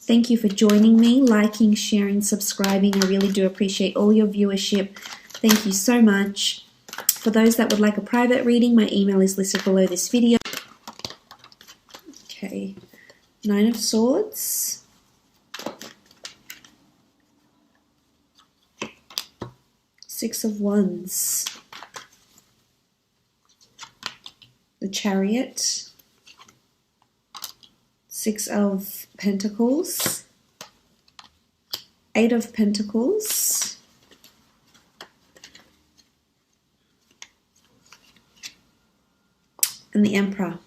Thank you for joining me, liking, sharing, subscribing. I really do appreciate all your viewership. Thank you so much. For those that would like a private reading, my email is listed below this video. Okay, 9 of Swords. Six of Wands. The Chariot. 6 of Pentacles. 8 of Pentacles. And the Emperor.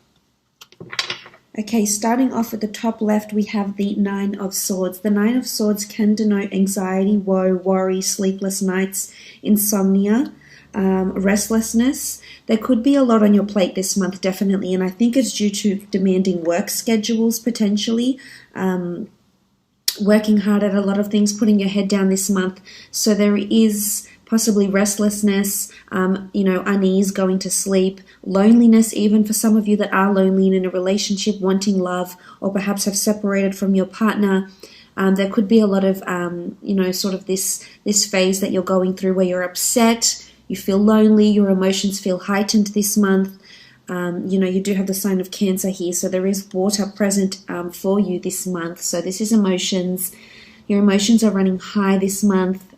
Okay, starting off at the top left, we have the 9 of Swords. The 9 of Swords can denote anxiety, woe, worry, sleepless nights, insomnia, restlessness. There could be a lot on your plate this month, definitely, and I think it's due to demanding work schedules, potentially, working hard at a lot of things, putting your head down this month. So there is possibly restlessness, unease, going to sleep, loneliness, even for some of you that are lonely and in a relationship, wanting love, or perhaps have separated from your partner. There could be a lot of, sort of this phase that you're going through where you're upset, you feel lonely, your emotions feel heightened this month. You do have the sign of Cancer here, so there is water present for you this month. So this is emotions. Your emotions are running high this month.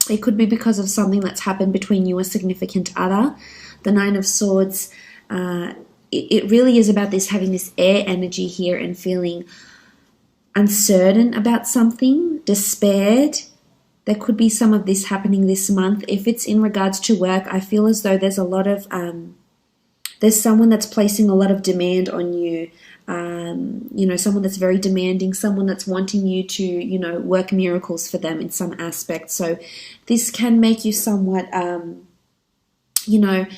It could be because of something that's happened between you and a significant other. The 9 of Swords, it really is about this, having this air energy here and feeling uncertain about something, despaired. There could be some of this happening this month. If it's in regards to work, I feel as though there's a lot of, there's someone that's placing a lot of demand on you. Someone that's very demanding, someone that's wanting you to, work miracles for them in some aspect. So this can make you somewhat, not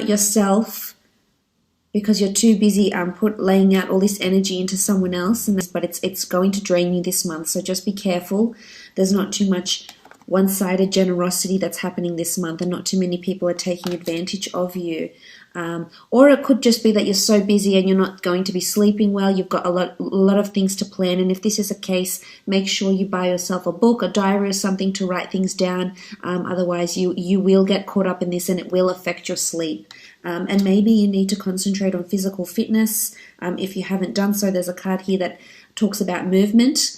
yourself, because you're too busy laying out all this energy into someone else, but it's going to drain you this month. So just be careful. There's not too much one-sided generosity that's happening this month, and not too many people are taking advantage of you. Or it could just be that you're so busy and you're not going to be sleeping well. You've got a lot of things to plan, and if this is a case, make sure you buy yourself a book, a diary, or something to write things down. Otherwise, you will get caught up in this, and it will affect your sleep. And maybe you need to concentrate on physical fitness. If you haven't done so, there's a card here that talks about movement.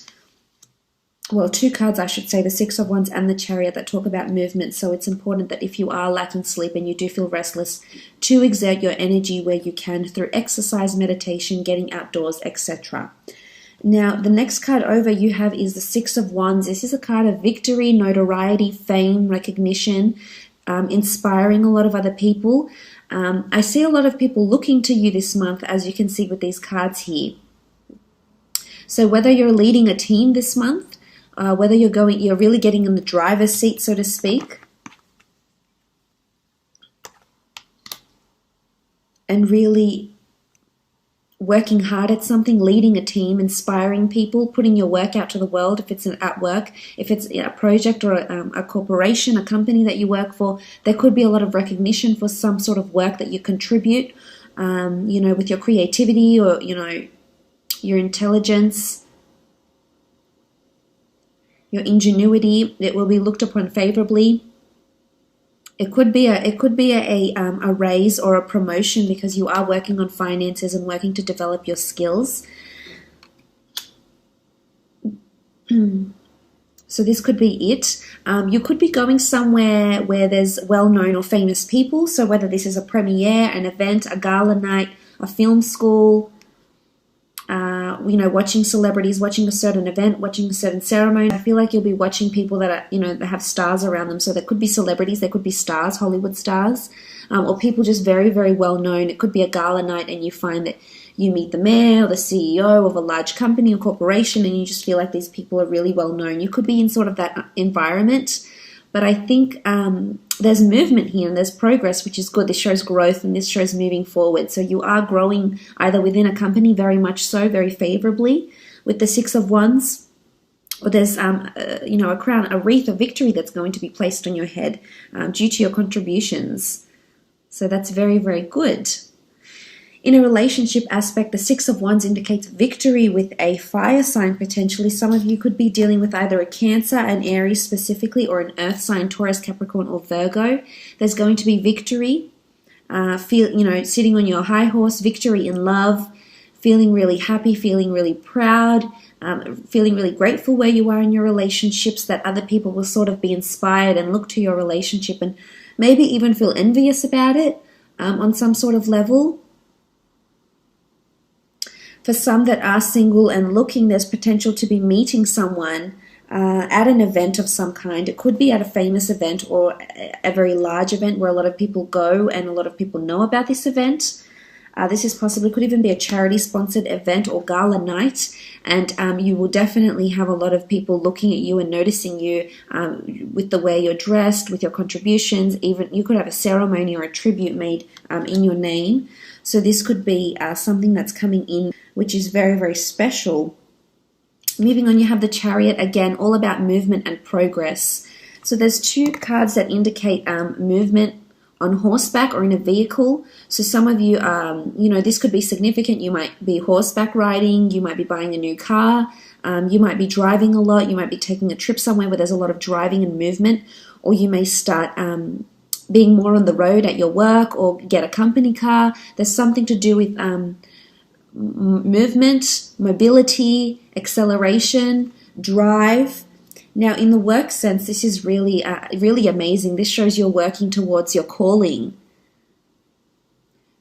Well, 2 cards, I should say, the 6 of Wands and the Chariot, that talk about movement. So it's important that if you are lacking sleep and you do feel restless, to exert your energy where you can through exercise, meditation, getting outdoors, etc. Now, the next card over you have is the 6 of Wands. This is a card of victory, notoriety, fame, recognition, inspiring a lot of other people. I see a lot of people looking to you this month, as you can see with these cards here. So whether you're leading a team this month, whether you're really getting in the driver's seat, so to speak, and really working hard at something, leading a team, inspiring people, putting your work out to the world. If it's at work, if it's a project or a corporation, a company that you work for, there could be a lot of recognition for some sort of work that you contribute, with your creativity or, your intelligence, your ingenuity. It will be looked upon favorably. It could be a raise or a promotion because you are working on finances and working to develop your skills. So this could be it. You could be going somewhere where there's well-known or famous people. So whether this is a premiere, an event, a gala night, a film school, watching celebrities, watching a certain event, watching a certain ceremony. I feel like you'll be watching people that are, that have stars around them. So there could be celebrities, there could be stars, Hollywood stars, or people just very, very well known. It could be a gala night and you find that you meet the mayor or the CEO of a large company or corporation and you just feel like these people are really well known. You could be in sort of that environment. But I think there's movement here and there's progress, which is good. This shows growth and this shows moving forward. So you are growing either within a company, very much so, very favorably, with the 6 of Wands, or there's a crown, a wreath of victory that's going to be placed on your head due to your contributions. So that's very, very good. In a relationship aspect, the Six of Wands indicates victory with a fire sign potentially. Some of you could be dealing with either a Cancer, an Aries specifically, or an earth sign, Taurus, Capricorn, or Virgo. There's going to be victory. Sitting on your high horse, victory in love, feeling really happy, feeling really proud, feeling really grateful where you are in your relationships, that other people will sort of be inspired and look to your relationship and maybe even feel envious about it on some sort of level. For some that are single and looking, there's potential to be meeting someone at an event of some kind. It could be at a famous event or a very large event where a lot of people go and a lot of people know about this event. This is possibly, could even be a charity-sponsored event or gala night, and you will definitely have a lot of people looking at you and noticing you with the way you're dressed, with your contributions. Even you could have a ceremony or a tribute made in your name. So this could be something that's coming in, which is very, very special. Moving on, you have the Chariot, again, all about movement and progress. So there's two cards that indicate movement on horseback or in a vehicle. So some of you, this could be significant. You might be horseback riding, you might be buying a new car, you might be driving a lot, you might be taking a trip somewhere where there's a lot of driving and movement, or you may start being more on the road at your work or get a company car. There's something to do with movement, mobility, acceleration, drive. Now, in the work sense, this is really, really amazing. This shows you're working towards your calling.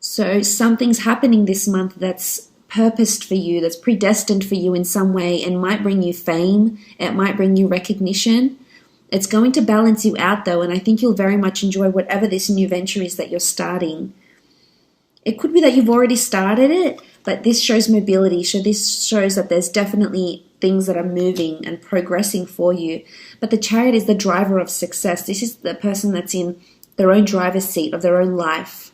So something's happening this month that's purposed for you, that's predestined for you in some way, and might bring you fame. It might bring you recognition. It's going to balance you out, though, and I think you'll very much enjoy whatever this new venture is that you're starting. It could be that you've already started it, but this shows mobility. So this shows that there's definitely things that are moving and progressing for you. But the Chariot is the driver of success. This is the person that's in their own driver's seat of their own life.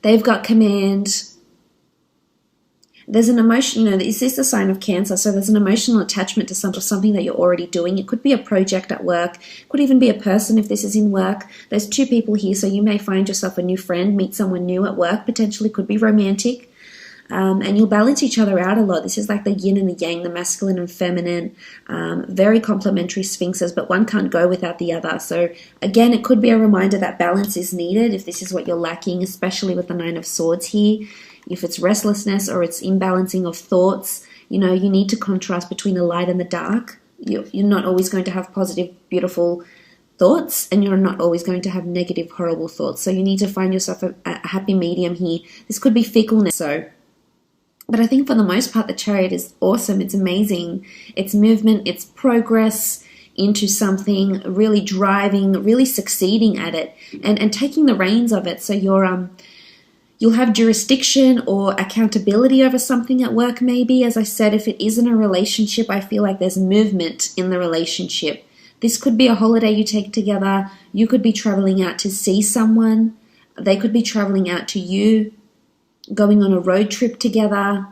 They've got command. There's an emotion, this is the sign of Cancer, so there's an emotional attachment to something that you're already doing. It could be a project at work, could even be a person if this is in work. There's two people here, so you may find yourself a new friend, meet someone new at work, potentially could be romantic, and you'll balance each other out a lot. This is like the yin and the yang, the masculine and feminine, very complementary sphinxes, but one can't go without the other. So again, it could be a reminder that balance is needed if this is what you're lacking, especially with the Nine of Swords here. If it's restlessness or it's imbalancing of thoughts, you need to contrast between the light and the dark. You're not always going to have positive, beautiful thoughts, and you're not always going to have negative, horrible thoughts. So you need to find yourself a happy medium here. This could be fickleness. But I think for the most part, the Chariot is awesome. It's amazing. It's movement, it's progress into something, really driving, really succeeding at it, and taking the reins of it. So you'll have jurisdiction or accountability over something at work maybe. As I said, if it isn't a relationship, I feel like there's movement in the relationship. This could be a holiday you take together. You could be traveling out to see someone. They could be traveling out to you, going on a road trip together.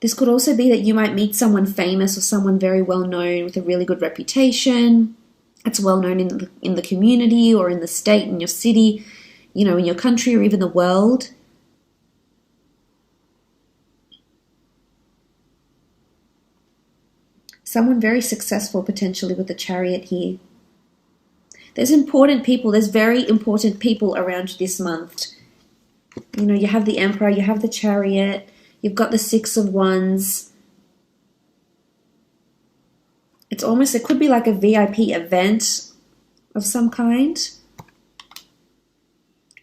This could also be that you might meet someone famous or someone very well known with a really good reputation. It's well known in the community or in the state, in your city, in your country or even the world. Someone very successful potentially with the Chariot here. There's important people, there's very important people around you this month. You have the Emperor, you have the Chariot, you've got the Six of Wands. It could be like a VIP event of some kind.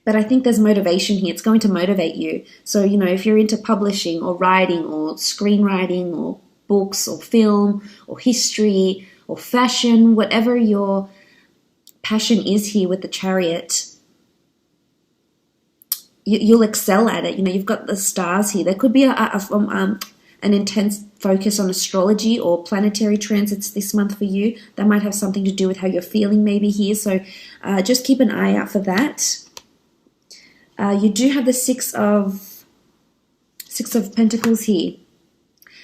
But I think there's motivation here. It's going to motivate you. So, if you're into publishing or writing or screenwriting or books or film or history or fashion, whatever your passion is here with the Chariot, you'll excel at it. You've got the stars here. There could be an intense focus on astrology or planetary transits this month for you. That might have something to do with how you're feeling maybe here. So just keep an eye out for that. You do have the Six of Pentacles here.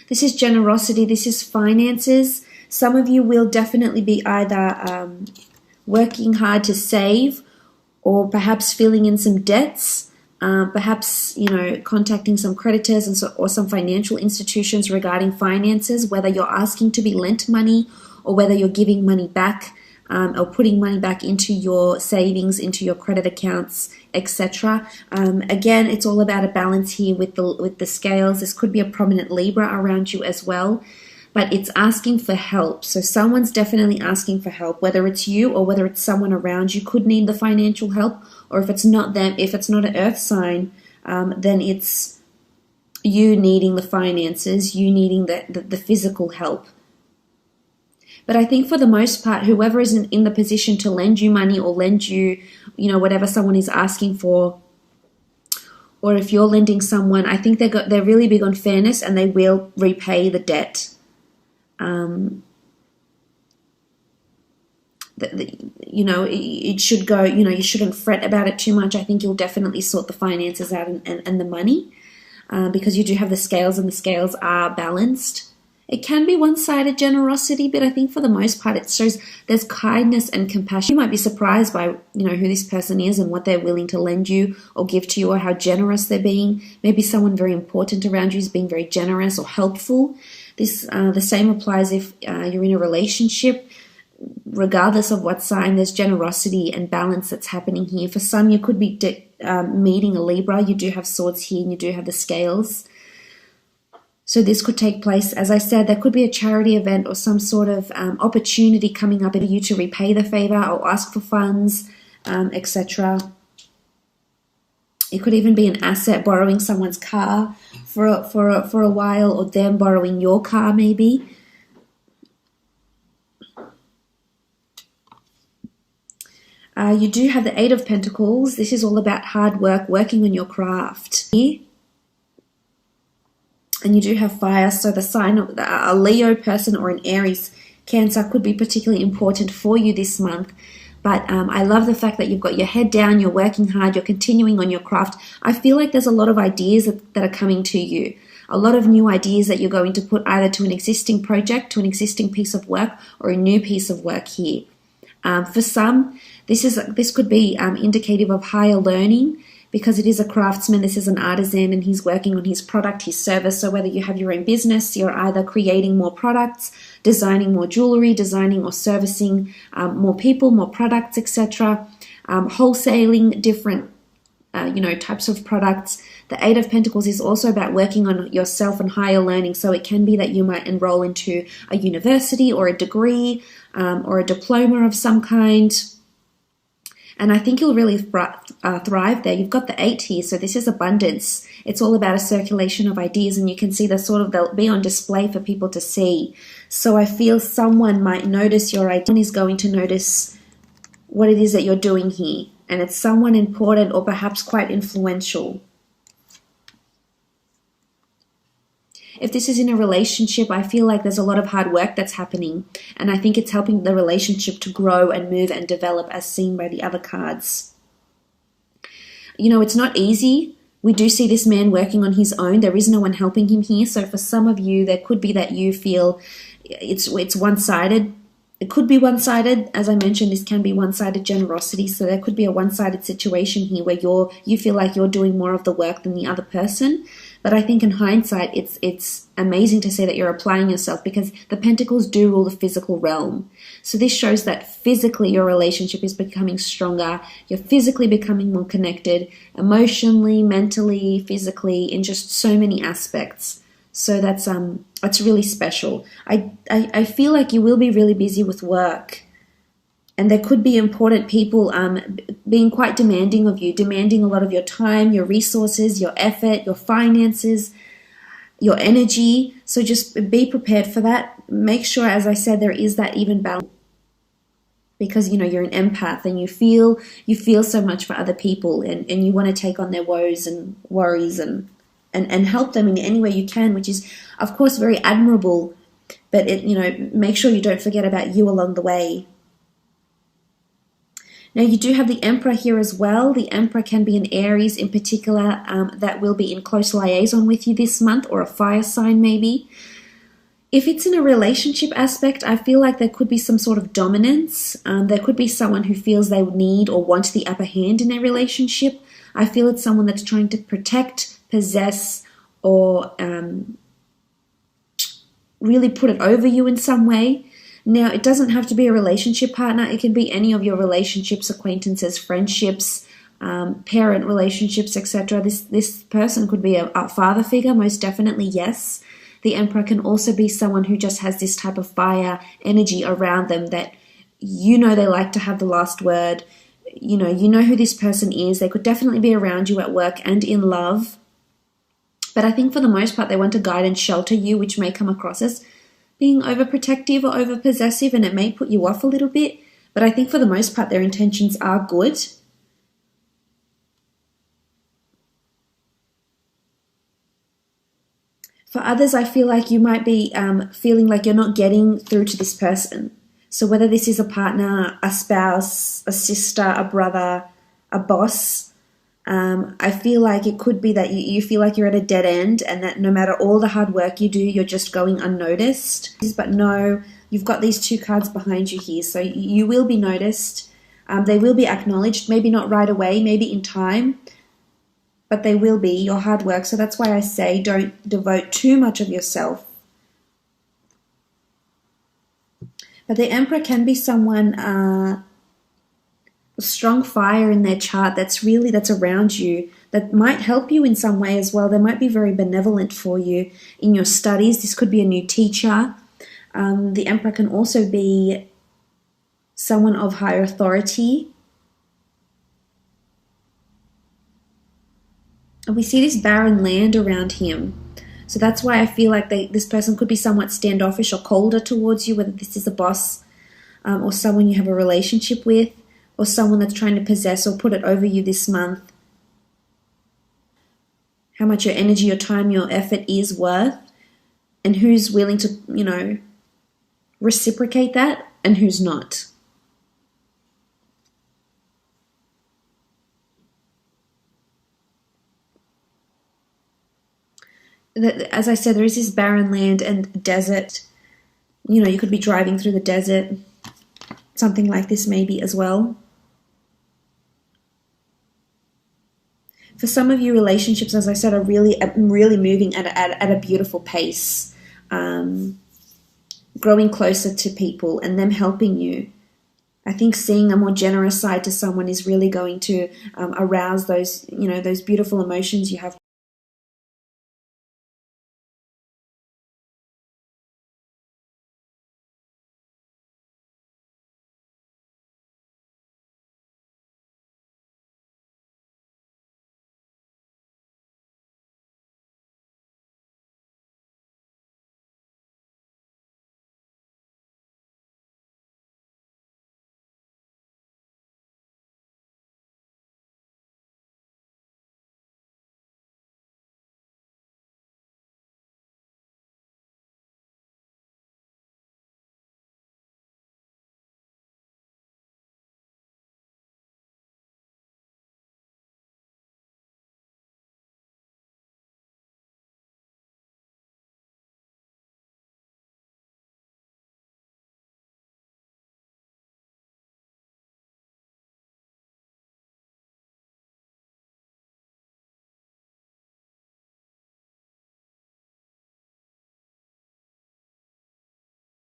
This is generosity. This is finances. Some of you will definitely be either working hard to save or perhaps filling in some debts. Perhaps, contacting some creditors or some financial institutions regarding finances, whether you're asking to be lent money or whether you're giving money back, or putting money back into your savings, into your credit accounts, etc. Again, it's all about a balance here with the scales. This could be a prominent Libra around you as well, but it's asking for help. So someone's definitely asking for help, whether it's you or whether it's someone around you could need the financial help, or if it's not them, if it's not an earth sign, then it's you needing the finances, you needing the physical help. But I think for the most part, whoever is in the position to lend you money or lend you, whatever someone is asking for, or if you're lending someone, I think they're really big on fairness and they will repay the debt. It should go, you shouldn't fret about it too much. I think you'll definitely sort the finances out and the money, because you do have the scales and the scales are balanced. It can be one-sided generosity, but I think for the most part it shows there's kindness and compassion. You might be surprised by, who this person is and what they're willing to lend you or give to you, or how generous they're being. Maybe someone very important around you is being very generous or helpful. The same applies if you're in a relationship. Regardless of what sign, there's generosity and balance that's happening here. For some, you could be meeting a Libra. You do have swords here and you do have the scales. So this could take place, as I said, there could be a charity event or some sort of opportunity coming up for you to repay the favor or ask for funds, etc. It could even be an asset, borrowing someone's car for a while, or them borrowing your car maybe. You do have the Eight of Pentacles. This is all about hard work, working on your craft. And you do have fire, so the sign of a Leo person or an Aries, Cancer could be particularly important for you this month. But I love the fact that you've got your head down, you're working hard, you're continuing on your craft. I feel like there's a lot of ideas that are coming to you. A lot of new ideas that you're going to put either to an existing project, to an existing piece of work, or a new piece of work here. For some, this could be indicative of higher learning, because it is a craftsman, this is an artisan, and he's working on his product, his service. So whether you have your own business, you're either creating more products, designing more jewelry, designing or servicing more people, more products, etc. Wholesaling different types of products. The Eight of Pentacles is also about working on yourself and higher learning. So it can be that you might enroll into a university or a degree or a diploma of some kind. And I think you'll really thrive there. You've got the 8 here, so this is abundance. It's all about a circulation of ideas, and you can see they'll be on display for people to see. So I feel someone might notice your idea, someone is going to notice what it is that you're doing here. And it's someone important or perhaps quite influential. If this is in a relationship, I feel like there's a lot of hard work that's happening, and I think it's helping the relationship to grow and move and develop, as seen by the other cards. It's not easy. We do see this man working on his own. There is no one helping him here. So for some of you, there could be that you feel it's one-sided. It could be one-sided. As I mentioned, this can be one-sided generosity. So there could be a one-sided situation here where you feel like you're doing more of the work than the other person. But I think in hindsight, it's amazing to say that you're applying yourself, because the Pentacles do rule the physical realm. So this shows that physically your relationship is becoming stronger. You're physically becoming more connected, emotionally, mentally, physically, in just so many aspects. So that's really special. I feel like you will be really busy with work. And there could be important people being quite demanding of you, demanding a lot of your time, your resources, your effort, your finances, your energy. So just be prepared for that. Make sure, as I said, there is that even balance, because you're an empath and you feel so much for other people, and you want to take on their woes and worries and help them in any way you can, which is of course very admirable. But make sure you don't forget about you along the way. Now, you do have the Emperor here as well. The Emperor can be an Aries in particular that will be in close liaison with you this month, or a fire sign maybe. If it's in a relationship aspect, I feel like there could be some sort of dominance. There could be someone who feels they need or want the upper hand in a relationship. I feel it's someone that's trying to protect, possess, or really put it over you in some way. Now, it doesn't have to be a relationship partner. It can be any of your relationships, acquaintances, friendships, parent relationships, etc. This person could be a father figure, most definitely, yes. The Emperor can also be someone who just has this type of fire energy around them that you know they like to have the last word. You know who this person is. They could definitely be around you at work and in love. But I think for the most part, they want to guide and shelter you, which may come across as being overprotective or overpossessive, and it may put you off a little bit. But I think for the most part, their intentions are good. For others, I feel like you might be feeling like you're not getting through to this person. So whether this is a partner, a spouse, a sister, a brother, a boss, I feel like it could be that you feel like you're at a dead end, and that no matter all the hard work you do, you're just going unnoticed. But no, you've got these two cards behind you here, so you will be noticed. They will be acknowledged, maybe not right away, maybe in time, but they will be, your hard work. So that's why I say don't devote too much of yourself. But the Emperor can be someone strong fire in their chart that's around you, that might help you in some way as well. They might be very benevolent for you in your studies. This could be a new teacher. The Emperor can also be someone of higher authority. And we see this barren land around him. So that's why I feel like this person could be somewhat standoffish or colder towards you, whether this is a boss or someone you have a relationship with, or someone that's trying to possess or put it over you this month. How much your energy, your time, your effort is worth, and who's willing to, reciprocate that and who's not. As I said, there is this barren land and desert. You could be driving through the desert. Something like this maybe as well. For some of you, relationships, as I said, are really moving at a beautiful pace, growing closer to people and them helping you. I think seeing a more generous side to someone is really going to arouse those beautiful emotions you have.